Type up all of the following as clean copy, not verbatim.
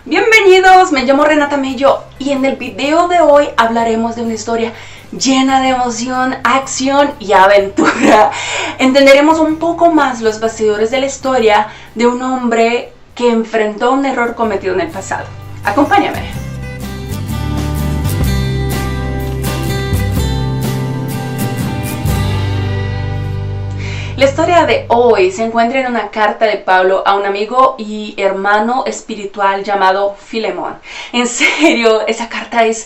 Bienvenidos, me llamo Renata Mello y en el video de hoy hablaremos de una historia llena de emoción, acción y aventura. Entenderemos un poco más los bastidores de la historia de un hombre que enfrentó un error cometido en el pasado. Acompáñame. La historia de hoy se encuentra en una carta de Pablo a un amigo y hermano espiritual llamado Filemón. En serio, esa carta es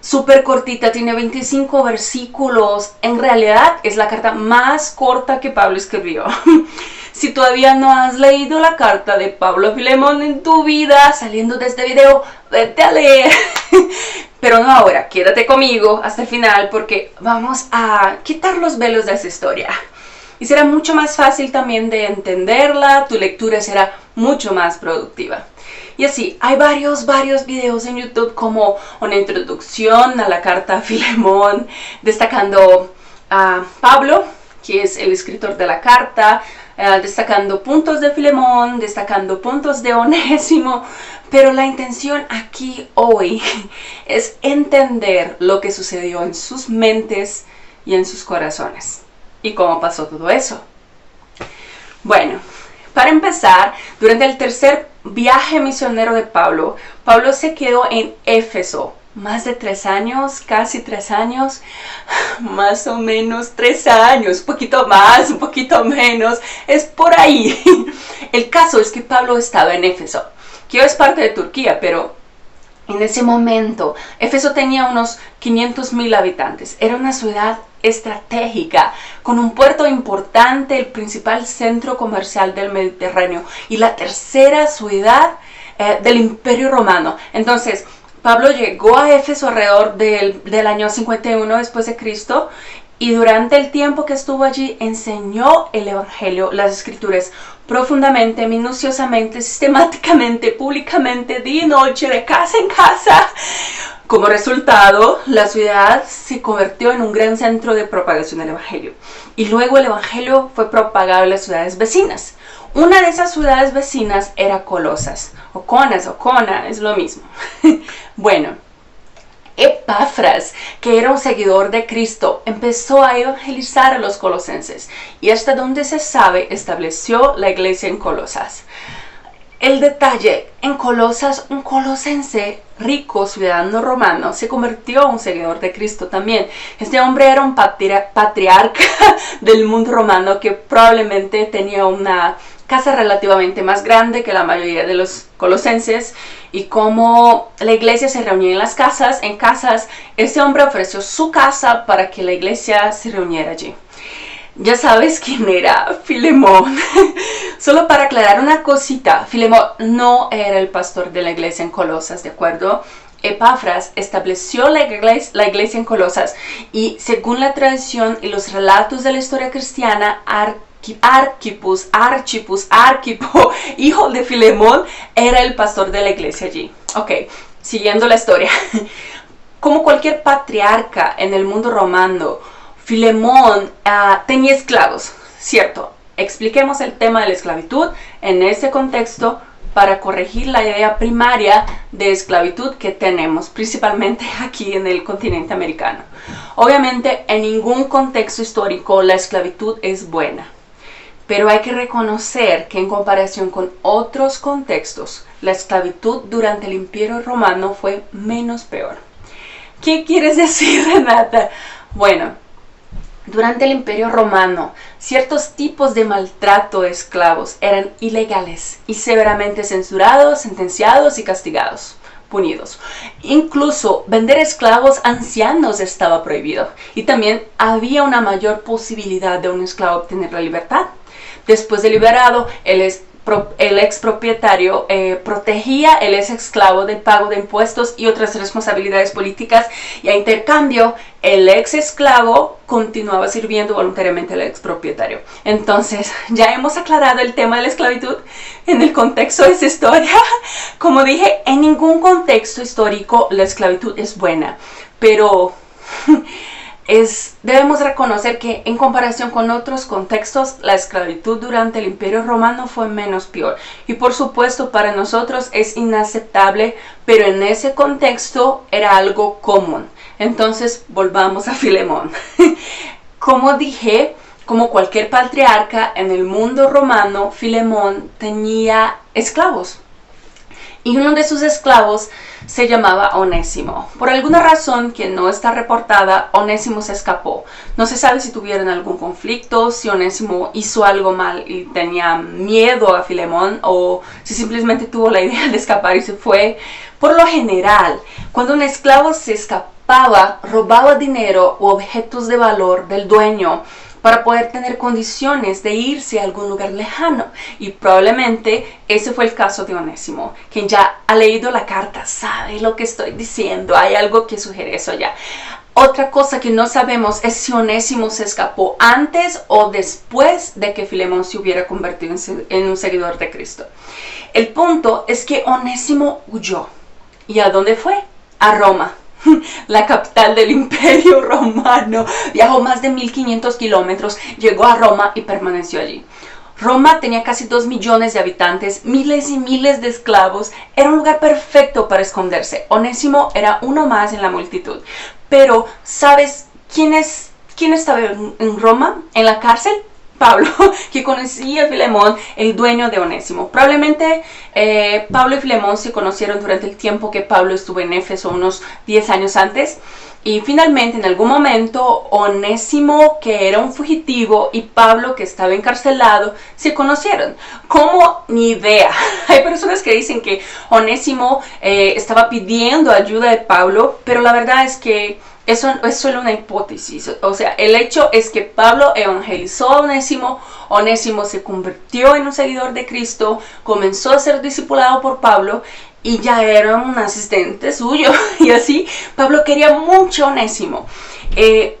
súper cortita, tiene 25 versículos. En realidad es la carta más corta que Pablo escribió. Si todavía no has leído la carta de Pablo a Filemón en tu vida, saliendo de este video, vete a leer. Pero no ahora, quédate conmigo hasta el final porque vamos a quitar los velos de esa historia. Y será mucho más fácil también de entenderla, tu lectura será mucho más productiva. Y así, hay varios videos en YouTube como una introducción a la carta a Filemón, destacando a Pablo, que es el escritor de la carta, destacando puntos de Filemón, destacando puntos de Onésimo, pero la intención aquí hoy es entender lo que sucedió en sus mentes y en sus corazones. ¿Y cómo pasó todo eso? Bueno, para empezar, durante el tercer viaje misionero de Pablo, Pablo se quedó en Éfeso. Más de 3 años, casi 3 años, más o menos 3 años, un poquito más, un poquito menos, es por ahí. El caso es que Pablo estaba en Éfeso, que hoy es parte de Turquía, pero en ese momento, Éfeso tenía unos 500,000 habitantes. Era una ciudad estratégica, con un puerto importante, el principal centro comercial del Mediterráneo y la tercera ciudad del Imperio Romano. Entonces, Pablo llegó a Éfeso alrededor del año 51 después de Cristo y durante el tiempo que estuvo allí enseñó el Evangelio, las Escrituras, profundamente, minuciosamente, sistemáticamente, públicamente, día y noche, de casa en casa. Como resultado, la ciudad se convirtió en un gran centro de propagación del Evangelio. Y luego el Evangelio fue propagado en las ciudades vecinas. Una de esas ciudades vecinas era Colosas, o Cona, es lo mismo. Bueno, Epafras, que era un seguidor de Cristo, empezó a evangelizar a los colosenses y hasta donde se sabe estableció la iglesia en Colosas. El detalle, en Colosas, un colosense rico, ciudadano romano, se convirtió en un seguidor de Cristo también. Este hombre era un patriarca del mundo romano que probablemente tenía una casa relativamente más grande que la mayoría de los colosenses, y como la iglesia se reunía en casas, este hombre ofreció su casa para que la iglesia se reuniera allí. Ya sabes quién era Filemón. Solo para aclarar una cosita, Filemón no era el pastor de la iglesia en Colosas, ¿de acuerdo? Epafras estableció la iglesia en Colosas y según la tradición y los relatos de la historia cristiana, Arquipo, hijo de Filemón, era el pastor de la iglesia allí. Ok, siguiendo la historia. Como cualquier patriarca en el mundo romano, Filemón tenía esclavos, ¿cierto? Expliquemos el tema de la esclavitud en este contexto para corregir la idea primaria de esclavitud que tenemos, principalmente aquí en el continente americano. Obviamente, en ningún contexto histórico la esclavitud es buena. Pero hay que reconocer que en comparación con otros contextos, la esclavitud durante el Imperio Romano fue menos peor. ¿Qué quieres decir, Renata? Bueno, durante el Imperio Romano, ciertos tipos de maltrato de esclavos eran ilegales y severamente censurados, sentenciados y castigados, punidos. Incluso vender esclavos ancianos estaba prohibido y también había una mayor posibilidad de un esclavo obtener la libertad. Después de liberado, el expropietario protegía el ex esclavo del pago de impuestos y otras responsabilidades políticas, y a intercambio el ex esclavo continuaba sirviendo voluntariamente al expropietario. Entonces ya hemos aclarado el tema de la esclavitud en el contexto de esta historia. Como dije, en ningún contexto histórico la esclavitud es buena, pero Debemos reconocer que en comparación con otros contextos, la esclavitud durante el Imperio Romano fue menos peor. Y por supuesto para nosotros es inaceptable, pero en ese contexto era algo común. Entonces volvamos a Filemón. Como dije, como cualquier patriarca en el mundo romano, Filemón tenía esclavos. Y uno de sus esclavos se llamaba Onésimo. Por alguna razón que no está reportada, Onésimo se escapó. No se sabe si tuvieron algún conflicto, si Onésimo hizo algo mal y tenía miedo a Filemón, o si simplemente tuvo la idea de escapar y se fue. Por lo general, cuando un esclavo se escapaba, robaba dinero u objetos de valor del dueño para poder tener condiciones de irse a algún lugar lejano. Y probablemente ese fue el caso de Onésimo. Quien ya ha leído la carta sabe lo que estoy diciendo. Hay algo que sugiere eso ya. Otra cosa que no sabemos es si Onésimo se escapó antes o después de que Filemón se hubiera convertido en un seguidor de Cristo. El punto es que Onésimo huyó. ¿Y a dónde fue? A Roma, la capital del Imperio Romano. Viajó más de 1500 kilómetros, llegó a Roma y permaneció allí. Roma tenía casi 2 millones de habitantes, miles y miles de esclavos. Era un lugar perfecto para esconderse. Onésimo era uno más en la multitud. Pero, ¿sabes quién estaba en Roma, en la cárcel? Pablo, que conocía a Filemón, el dueño de Onésimo. Probablemente Pablo y Filemón se conocieron durante el tiempo que Pablo estuvo en Éfeso, unos 10 años antes. Y finalmente, en algún momento, Onésimo, que era un fugitivo, y Pablo, que estaba encarcelado, se conocieron. ¿Cómo? Ni idea. Hay personas que dicen que Onésimo estaba pidiendo ayuda de Pablo, pero la verdad es que eso es solo una hipótesis. O sea, el hecho es que Pablo evangelizó a Onésimo. Onésimo se convirtió en un seguidor de Cristo, comenzó a ser discipulado por Pablo y ya era un asistente suyo. Y así Pablo quería mucho a Onésimo.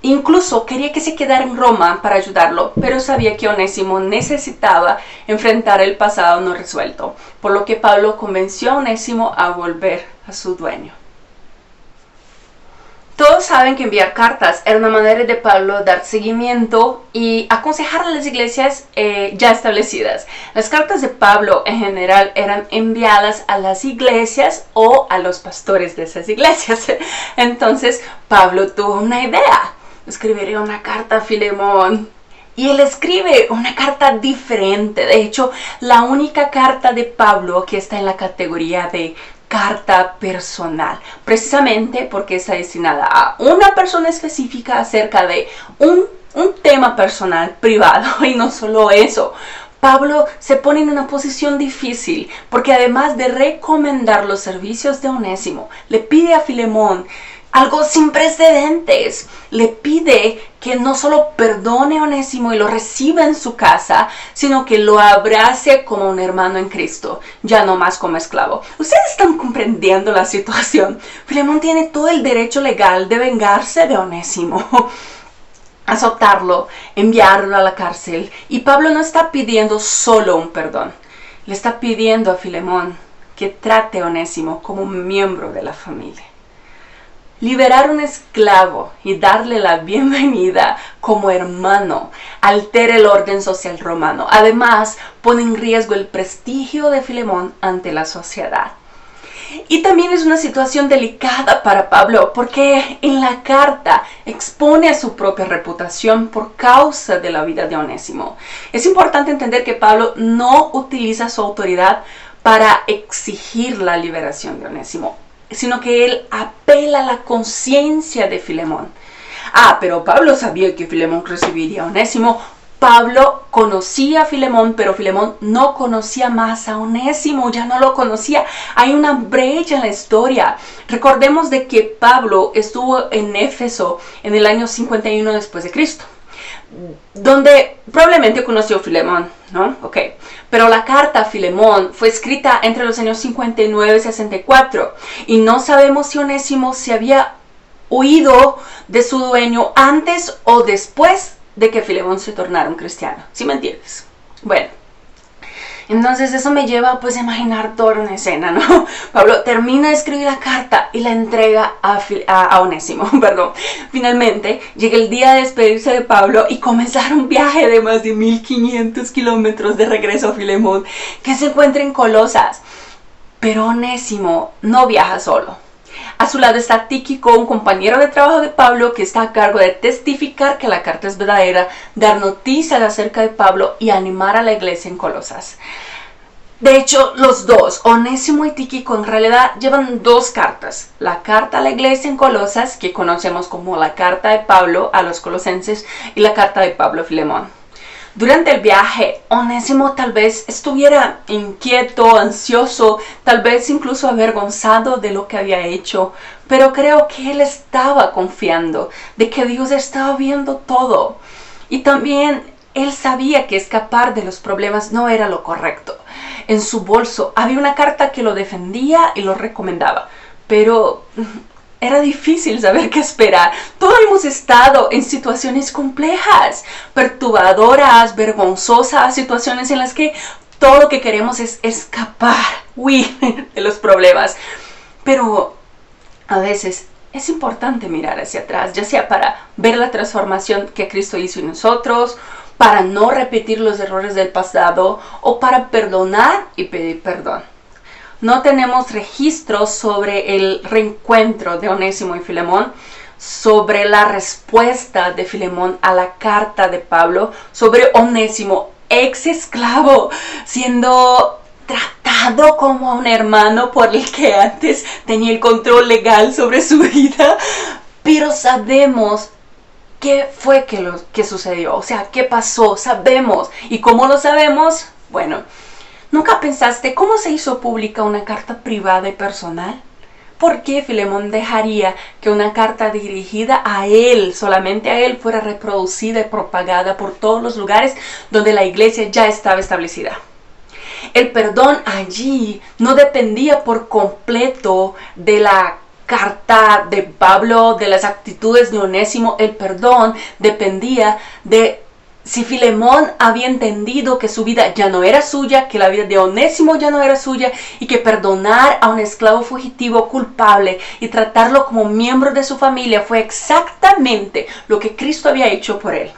Incluso quería que se quedara en Roma para ayudarlo, pero sabía que Onésimo necesitaba enfrentar el pasado no resuelto, por lo que Pablo convenció a Onésimo a volver a su dueño. Todos saben que enviar cartas era una manera de Pablo dar seguimiento y aconsejar a las iglesias ya establecidas. Las cartas de Pablo en general eran enviadas a las iglesias o a los pastores de esas iglesias. Entonces Pablo tuvo una idea: escribiría una carta a Filemón. Y él escribe una carta diferente. De hecho, la única carta de Pablo que está en la categoría de carta personal, precisamente porque está destinada a una persona específica acerca de un tema personal, privado. Y no solo eso, Pablo se pone en una posición difícil, porque además de recomendar los servicios de Onésimo, le pide a Filemón algo sin precedentes. Le pide que no solo perdone a Onésimo y lo reciba en su casa, sino que lo abrace como un hermano en Cristo, ya no más como esclavo. Ustedes están comprendiendo la situación. Filemón tiene todo el derecho legal de vengarse de Onésimo, azotarlo, enviarlo a la cárcel. Y Pablo no está pidiendo solo un perdón. Le está pidiendo a Filemón que trate a Onésimo como un miembro de la familia. Liberar a un esclavo y darle la bienvenida como hermano altera el orden social romano. Además, pone en riesgo el prestigio de Filemón ante la sociedad. Y también es una situación delicada para Pablo, porque en la carta expone a su propia reputación por causa de la vida de Onésimo. Es importante entender que Pablo no utiliza su autoridad para exigir la liberación de Onésimo, sino que él apela a la conciencia de Filemón. Pero Pablo sabía que Filemón recibiría a Onésimo. Pablo conocía a Filemón, pero Filemón no conocía más a Onésimo, ya no lo conocía. Hay una brecha en la historia. Recordemos de que Pablo estuvo en Éfeso en el año 51 después de Cristo, donde probablemente conoció a Filemón, ¿no? Pero la carta a Filemón fue escrita entre los años 59 y 64, y no sabemos si Onésimo se había huido de su dueño antes o después de que Filemón se tornara un cristiano. ¿Sí me entiendes? Bueno, Entonces eso me lleva pues a imaginar toda una escena, ¿no? Pablo termina de escribir la carta y la entrega a Onésimo, perdón. Finalmente llega el día de despedirse de Pablo y comenzar un viaje de más de 1500 kilómetros de regreso a Filemón, que se encuentra en Colosas. Pero Onésimo no viaja solo. A su lado está Tíquico, un compañero de trabajo de Pablo que está a cargo de testificar que la carta es verdadera, dar noticias acerca de Pablo y animar a la iglesia en Colosas. De hecho, los dos, Onésimo y Tíquico, en realidad llevan dos cartas. La carta a la iglesia en Colosas, que conocemos como la carta de Pablo a los colosenses, y la carta de Pablo a Filemón. Durante el viaje, Onésimo tal vez estuviera inquieto, ansioso, tal vez incluso avergonzado de lo que había hecho, pero creo que él estaba confiando de que Dios estaba viendo todo. Y también él sabía que escapar de los problemas no era lo correcto. En su bolso había una carta que lo defendía y lo recomendaba, pero era difícil saber qué esperar. Todos hemos estado en situaciones complejas, perturbadoras, vergonzosas, situaciones en las que todo lo que queremos es escapar, huir de los problemas. Pero a veces es importante mirar hacia atrás, ya sea para ver la transformación que Cristo hizo en nosotros, para no repetir los errores del pasado o para perdonar y pedir perdón. No tenemos registros sobre el reencuentro de Onésimo y Filemón, sobre la respuesta de Filemón a la carta de Pablo, sobre Onésimo, ex esclavo, siendo tratado como a un hermano por el que antes tenía el control legal sobre su vida. Pero sabemos qué fue que sucedió, o sea, qué pasó, sabemos. ¿Y cómo lo sabemos? Bueno, ¿nunca pensaste cómo se hizo pública una carta privada y personal? ¿Por qué Filemón dejaría que una carta dirigida a él, solamente a él, fuera reproducida y propagada por todos los lugares donde la iglesia ya estaba establecida? El perdón allí no dependía por completo de la carta de Pablo, de las actitudes de Onésimo. El perdón dependía de si Filemón había entendido que su vida ya no era suya, que la vida de Onésimo ya no era suya y que perdonar a un esclavo fugitivo culpable y tratarlo como miembro de su familia fue exactamente lo que Cristo había hecho por él.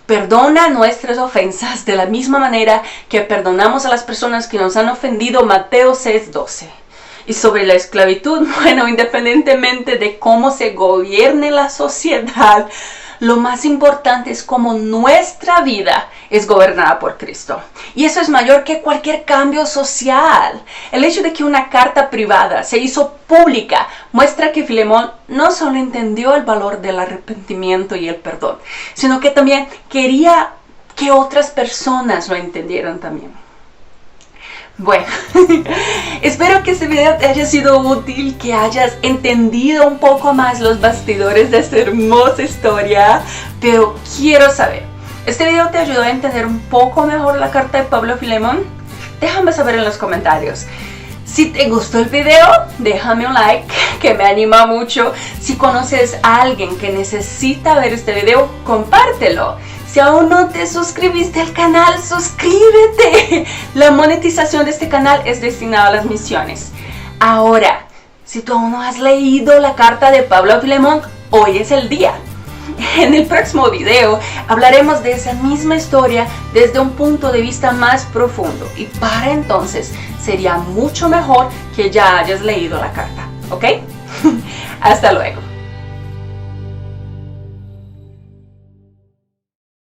Perdona nuestras ofensas de la misma manera que perdonamos a las personas que nos han ofendido, Mateo 6:12. Y sobre la esclavitud, bueno, independientemente de cómo se gobierne la sociedad, lo más importante es cómo nuestra vida es gobernada por Cristo. Y eso es mayor que cualquier cambio social. El hecho de que una carta privada se hizo pública muestra que Filemón no solo entendió el valor del arrepentimiento y el perdón, sino que también quería que otras personas lo entendieran también. Bueno, espero que este video te haya sido útil, que hayas entendido un poco más los bastidores de esta hermosa historia, pero quiero saber, ¿este video te ayudó a entender un poco mejor la carta de Pablo a Filemón? Déjame saber en los comentarios. Si te gustó el video, déjame un like, que me anima mucho. Si conoces a alguien que necesita ver este video, compártelo. Si aún no te suscribiste al canal, suscríbete. La monetización de este canal es destinada a las misiones. Ahora, si tú aún no has leído la carta de Pablo a Filemón, hoy es el día. En el próximo video hablaremos de esa misma historia desde un punto de vista más profundo. Y para entonces sería mucho mejor que ya hayas leído la carta, ¿ok? Hasta luego.